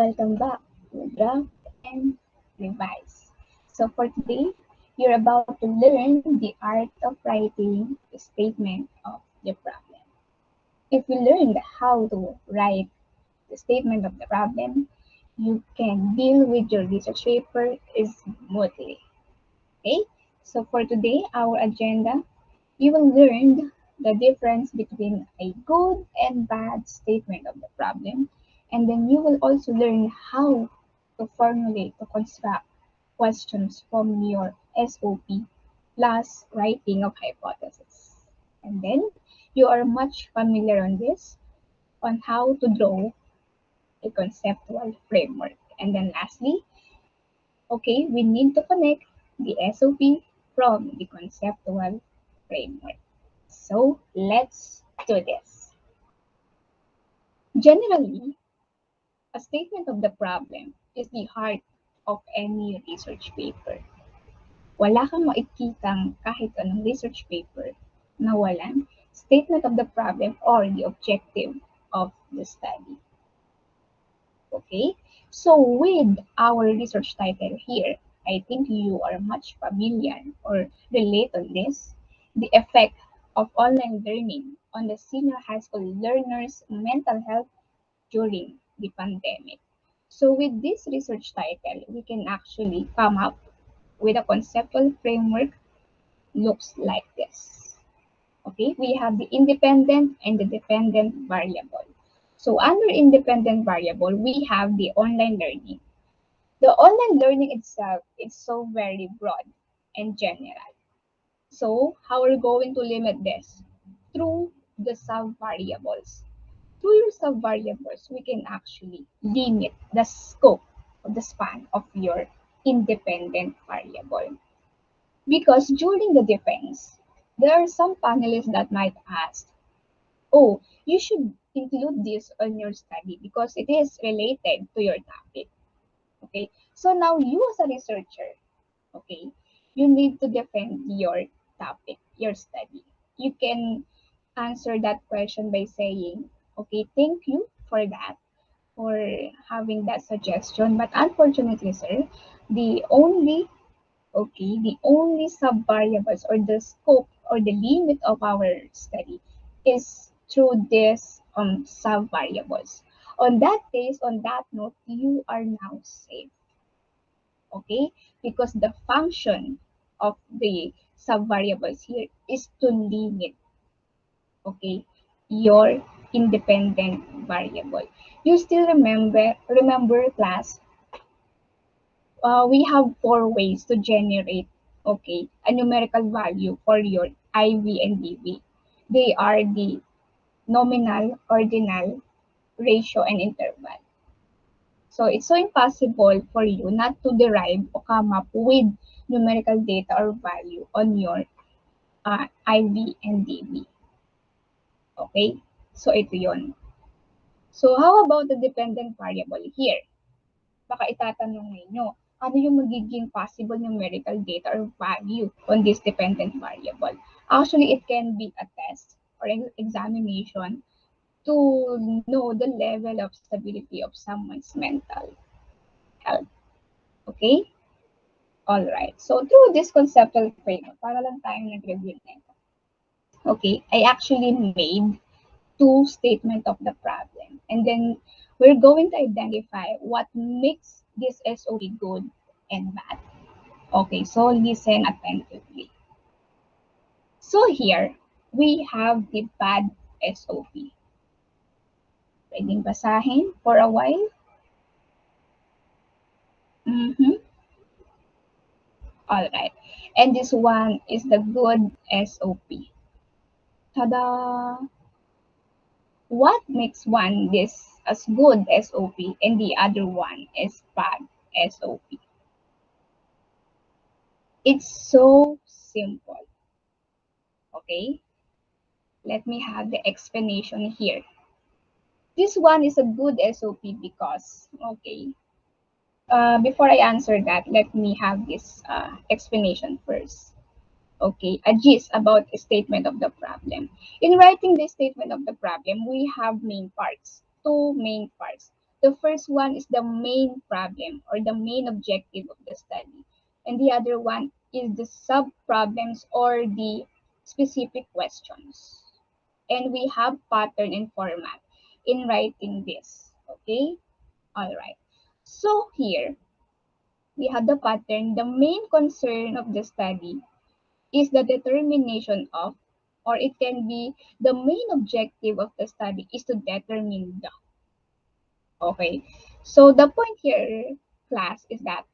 Welcome back to Draft and Revise. So for today, you're about to learn the art of writing a statement of the problem. If you learned how to write the statement of the problem, you can deal with your research paper smoothly. Okay? So for today, our agenda, you will learn the difference between a good and bad statement of the problem, and then you will also learn how to formulate, to construct questions from your SOP plus writing of hypothesis. And then you are much familiar on this, on how to draw a conceptual framework. And then lastly, okay, we need to connect the SOP from the conceptual framework. So let's do this. Generally, a statement of the problem is the heart of any research paper. Wala kang makikitang kahit anong research paper na walang statement of the problem or the objective of the study. Okay, so with our research title here, I think you are much familiar or relate on this, the effect of online learning on the senior high school learners' mental health during the pandemic. So with this research title, we can actually come up with a conceptual framework looks like this. Okay, we have the independent and the dependent variable. So under independent variable, we have the online learning. The online learning itself is so very broad and general. So how are we going to limit this? Through the sub-variables. Through your sub-variables, we can actually limit the scope of the span of your independent variable. Because during the defense, there are some panelists that might ask, oh, you should include this on your study because it is related to your topic. Okay, so now you as a researcher, okay, you need to defend your topic, your study. You can answer that question by saying, okay, thank you for that, for having that suggestion. But unfortunately, sir, the only the only sub-variables or the scope or the limit of our study is through this sub-variables. On that case, on that note, you are now safe. Okay? Because the function of the sub-variables here is to limit, okay, your independent variable. You still remember class, we have four ways to generate, okay, a numerical value for your IV and DV. They are the nominal, ordinal, ratio, and interval. So it's so impossible for you not to derive or come up with numerical data or value on your IV and DV. Okay? So ito yon. So how about the dependent variable here? Baka itatanong ninyo, ano yung magiging possible numerical data or value on this dependent variable? Actually, it can be a test or an examination to know the level of stability of someone's mental health. Okay? Alright. So, through this conceptual framework, para lang tayong nag-review nito. Okay, I actually made two statements of the problem. And then we're going to identify what makes this SOP good and bad. Okay, so listen attentively. So here, we have the bad SOP. Pwedeng basahin for a while? Alright. And this one is the good SOP. Ta-da! What makes one this as good SOP and the other one is bad SOP? It's so simple. Okay? Let me have the explanation here. This one is a good SOP because, okay, before I answer that, let me have this explanation first. Okay, a gist about a statement of the problem. In writing the statement of the problem, we have main parts, two main parts. The first one is the main problem or the main objective of the study. And the other one is the sub-problems or the specific questions. And we have pattern and format in writing this. Okay? All right. So here, we have the pattern. The main concern of the study is the determination of, or it can be the main objective of the study is to determine the. Okay. So the point here, class, is that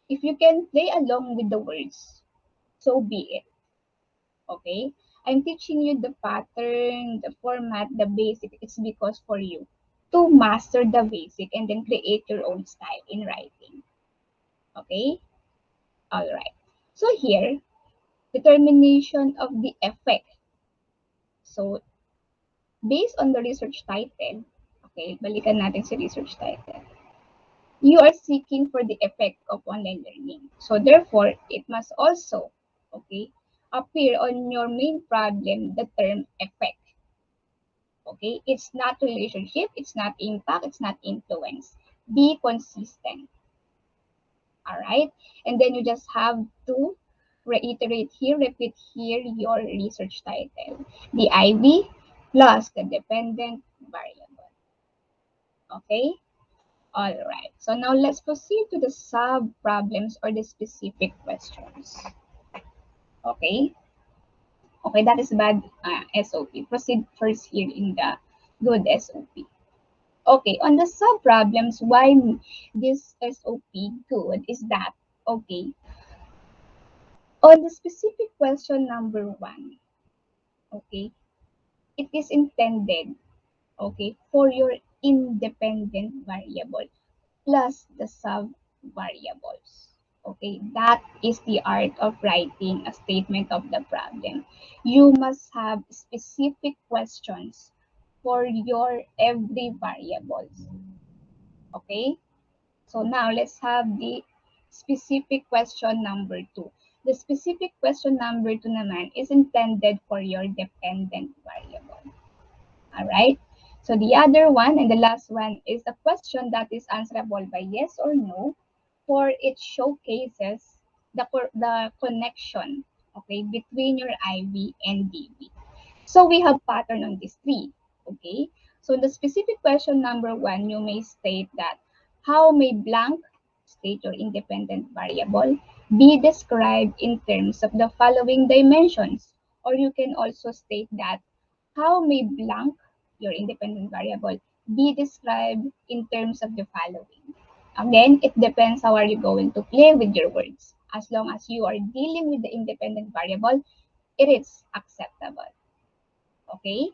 if you can play along with the words, so be it. Okay. I'm teaching you the pattern, the format, the basic. It's because for you to master the basic and then create your own style in writing. Okay. All right. So here, determination of the effect. So based on the research title, okay, balikan natin si research title. You are seeking for the effect of online learning. So therefore, it must also, okay, appear on your main problem, the term effect. Okay, it's not relationship, it's not impact, it's not influence. Be consistent. All right, and then you just have to reiterate here, repeat here your research title, the IV plus the dependent variable. Okay. All right. So now let's proceed to the sub problems or the specific questions. Okay. Okay, that is bad SOP. Proceed first here in the good SOP. Okay, on the sub problems, why this SOP good is that, okay, on the specific question number one, okay, it is intended, okay, for your independent variable plus the sub variables. Okay, that is the art of writing a statement of the problem. You must have specific questions for your every variables. Okay, so now let's have the specific question number two. The specific question number two naman is intended for your dependent variable. All right. So the other one and the last one is a question that is answerable by yes or no, for it showcases the connection, okay, between your IV and DV. So we have pattern on these three. Okay. So the specific question number one, you may state that how may blank, state your independent variable, be described in terms of the following dimensions. Or you can also state that how may blank, your independent variable, be described in terms of the following. Again, it depends how are you going to play with your words. As long as you are dealing with the independent variable, it is acceptable. Okay?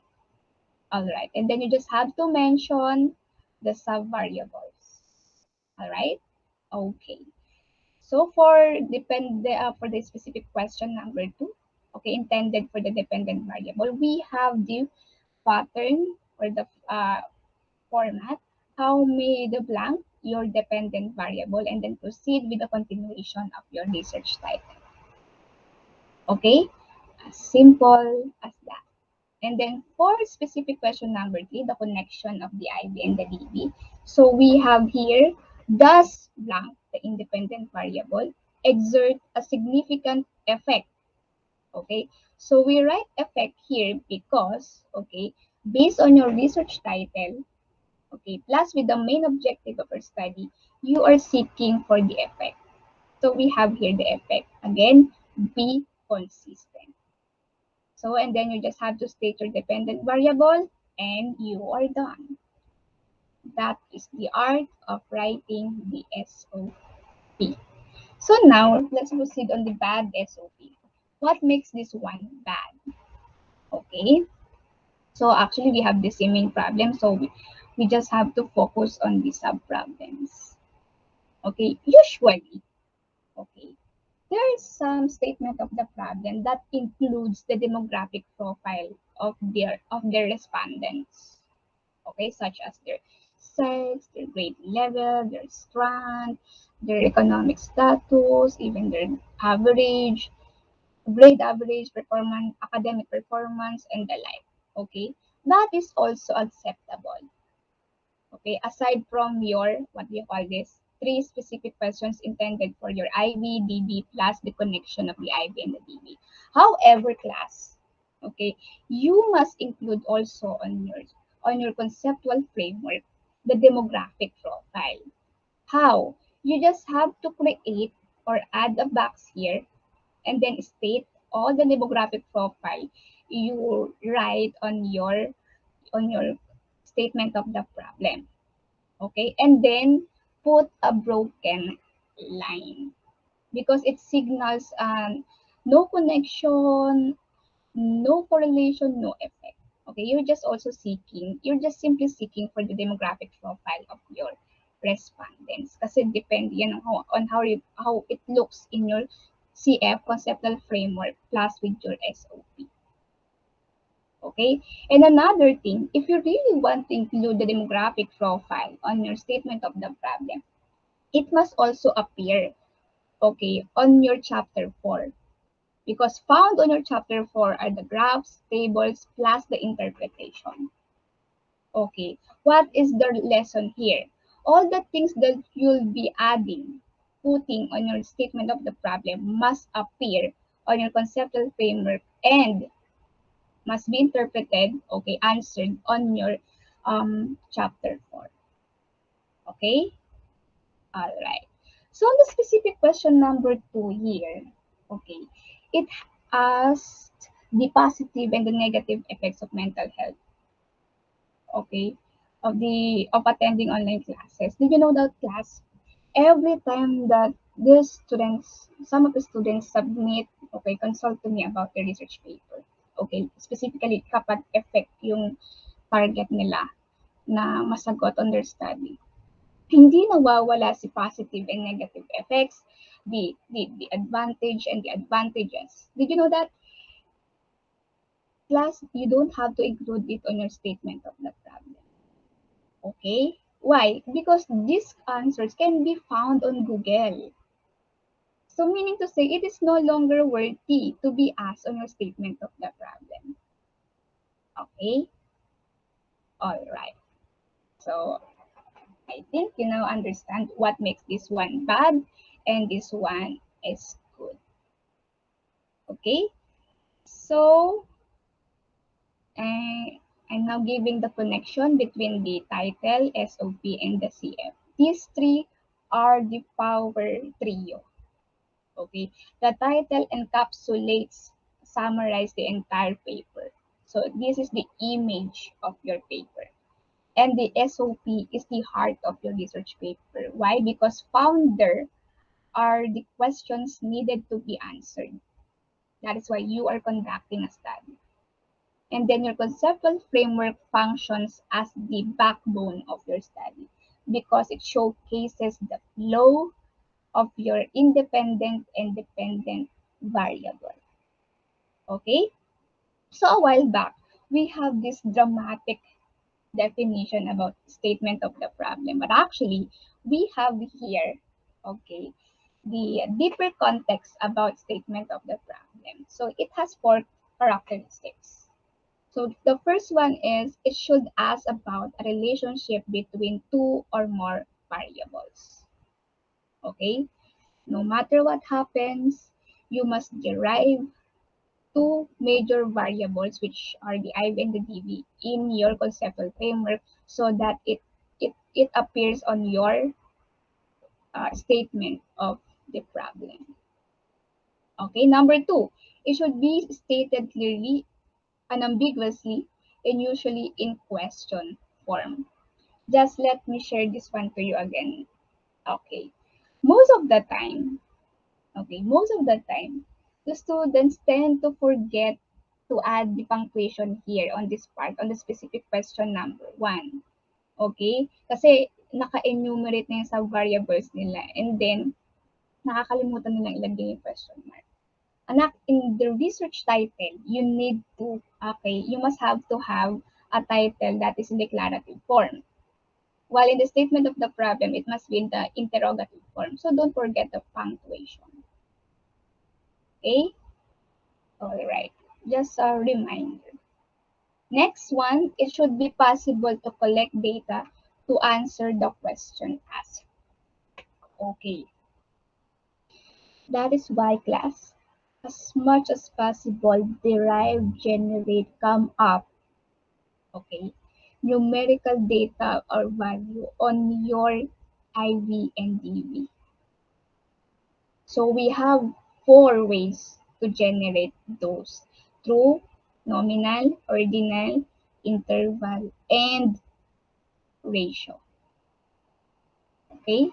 Alright. And then you just have to mention the sub-variables. Alright? Okay. So for the specific question number two, okay, intended for the dependent variable, we have the pattern or the format, how may the blank your dependent variable, and then proceed with the continuation of your research title. Okay, as simple as that. And then for specific question number three, the connection of the IV and the DV. So we have here, does blank, the independent variable, exert a significant effect? Okay, so we write effect here because, okay, based on your research title, okay, plus with the main objective of our study, you are seeking for the effect. So we have here the effect. Again, be consistent. So, and then you just have to state your dependent variable and you are done. That is the art of writing the SOP. So now, let's proceed on the bad SOP. What makes this one bad? Okay, so actually we have the same main problem, so we just have to focus on the sub-problems. Okay, usually, okay, there is some statement of the problem that includes the demographic profile of their respondents. Okay, such as their sex, their grade level, their strength, their economic status, even their average, grade average performance, academic performance, and the like. Okay, that is also acceptable. Okay, aside from your, what do you call this, three specific questions intended for your IB, DB, plus the connection of the IB and the DB. However, class, okay, you must include also on your conceptual framework the demographic profile. How? You just have to create or add a box here and then state all the demographic profile you write on your statement of the problem. Okay, and then put a broken line because it signals no connection, no correlation, no effect. Okay, you're just simply seeking for the demographic profile of your respondents kasi depende yan how it looks in your CF conceptual framework plus with your SOP. Okay, and another thing, if you really want to include the demographic profile on your statement of the problem, it must also appear, okay, on your chapter 4 because found on your chapter 4 are the graphs, tables, plus the interpretation. Okay, what is the lesson here? All the things that you'll be adding, putting on your statement of the problem must appear on your conceptual framework and must be interpreted, okay, answered on your chapter 4. Okay? All right. So on the specific question number 2 here, okay, it asked the positive and the negative effects of mental health, okay, of attending online classes. Did you know that class? Every time that these students, some of the students submit, okay, consult to me about the research paper. Okay, specifically kapag effect yung target nila na masagot on their study. Hindi nawawala si positive and negative effects, the advantage and the advantages. Did you know that? Plus, you don't have to include it on your statement of the problem. Okay? Why? Because these answers can be found on Google. So meaning to say, it is no longer worthy to be asked on your statement of the problem. Okay? Alright. So I think you now understand what makes this one bad and this one is good. Okay? So, I'm now giving the connection between the title, SOP, and the CF. These three are the power trio. Okay? The title encapsulates, summarize the entire paper. So this is the image of your paper. And the SOP is the heart of your research paper. Why? Because founder are the questions needed to be answered. That is why you are conducting a study. And then your conceptual framework functions as the backbone of your study because it showcases the flow of your independent and dependent variable. Okay? So a while back, we have this dramatic definition about statement of the problem, but actually we have here, okay, the deeper context about statement of the problem. So it has four characteristics. So the first one is it should ask about a relationship between two or more variables. Okay? No matter what happens, you must derive two major variables, which are the IV and the DV, in your conceptual framework so that it appears on your statement of the problem. Okay, number two, it should be stated clearly, unambiguously, and usually in question form. Just let me share this one to you again. Okay. Most of the time, most of the time, the students tend to forget to add the punctuation here on this part, on the specific question number 1. Okay? Kasi naka-enumerate na yun sa variables nila and then nakakalimutan nilang ilagay yung question mark. Anak, in the research title, you must have to have a title that is in declarative form. While in the statement of the problem, it must be in the interrogative form. So don't forget the punctuation. Okay? Alright. Just a reminder. Next one, it should be possible to collect data to answer the question asked. Okay, that is why class, as much as possible, derive, generate, come up, okay, numerical data or value on your IV and DV. So we have four ways to generate those through nominal, ordinal, interval, and ratio. Okay?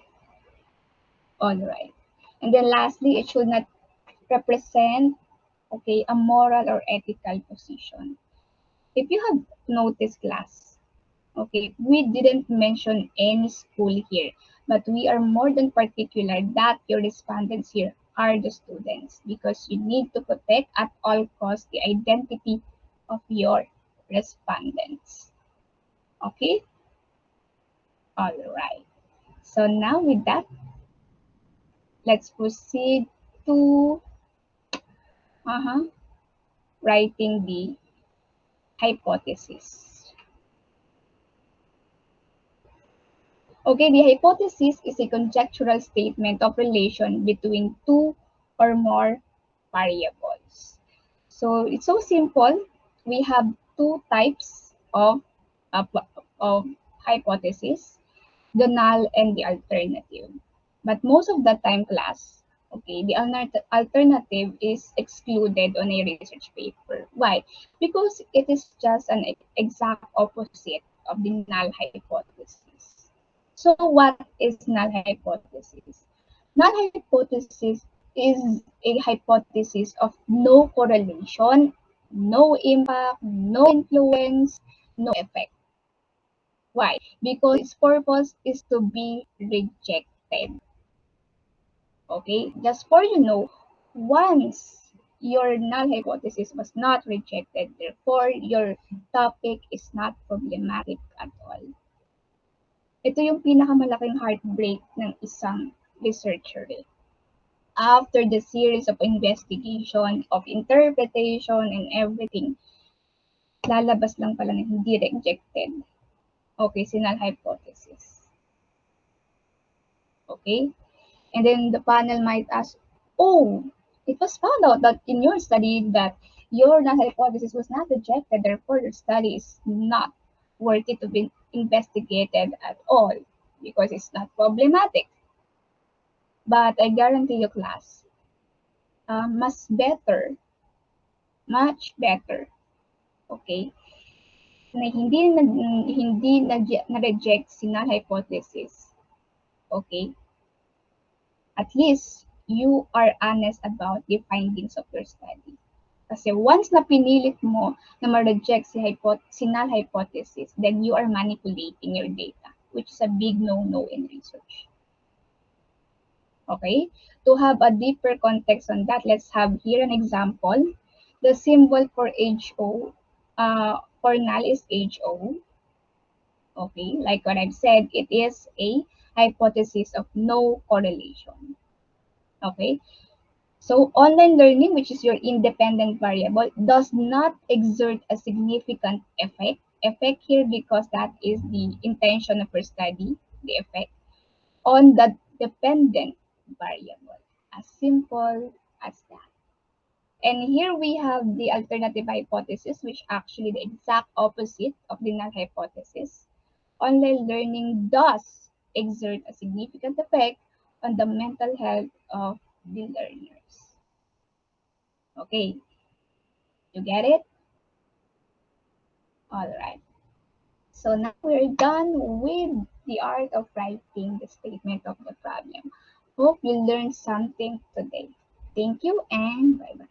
All right. And then lastly, it should not represent, okay, a moral or ethical position. If you have noticed class, okay, we didn't mention any school here, but we are more than particular that your respondents here are the students because you need to protect at all costs the identity of your respondents. Okay? All right. So now with that, let's proceed to writing the hypothesis. Okay, the hypothesis is a conjectural statement of relation between two or more variables. So it's so simple. We have two types of, of hypothesis, the null and the alternative. But most of the time, class, okay, the alternative is excluded on a research paper. Why? Because it is just an exact opposite of the null hypothesis. So what is null hypothesis? Null hypothesis is a hypothesis of no correlation, no impact, no influence, no effect. Why? Because its purpose is to be rejected. Okay, just for you know, once your null hypothesis was not rejected, therefore your topic is not problematic at all. Ito yung pinakamalaking heartbreak ng isang researcher. After the series of investigation, of interpretation, and everything, lalabas lang pala na hindi rejected. Okay, si null hypothesis. Okay? And then the panel might ask, oh, it was found out that in your study that your null hypothesis was not rejected, therefore your study is not worthy to be investigated at all because it's not problematic. But I guarantee you, class, mas better, much better, okay, na hindi na-reject si null hypothesis, okay, at least you are honest about the findings of your study. Kasi once na pinilit mo na ma-reject si null hypothesis, then you are manipulating your data, which is a big no-no in research. Okay? To have a deeper context on that, let's have here an example. The symbol for HO, for null is HO. Okay, like what I've said, it is a hypothesis of no correlation. Okay, so online learning, which is your independent variable, does not exert a significant effect here because that is the intention of your study, the effect, on the dependent variable. As simple as that. And here we have the alternative hypothesis, which actually the exact opposite of the null hypothesis. Online learning does exert a significant effect on the mental health of the learners. Okay, you get it? All right. So now we're done with the art of writing the statement of the problem. Hope you learned something today. Thank you and bye-bye.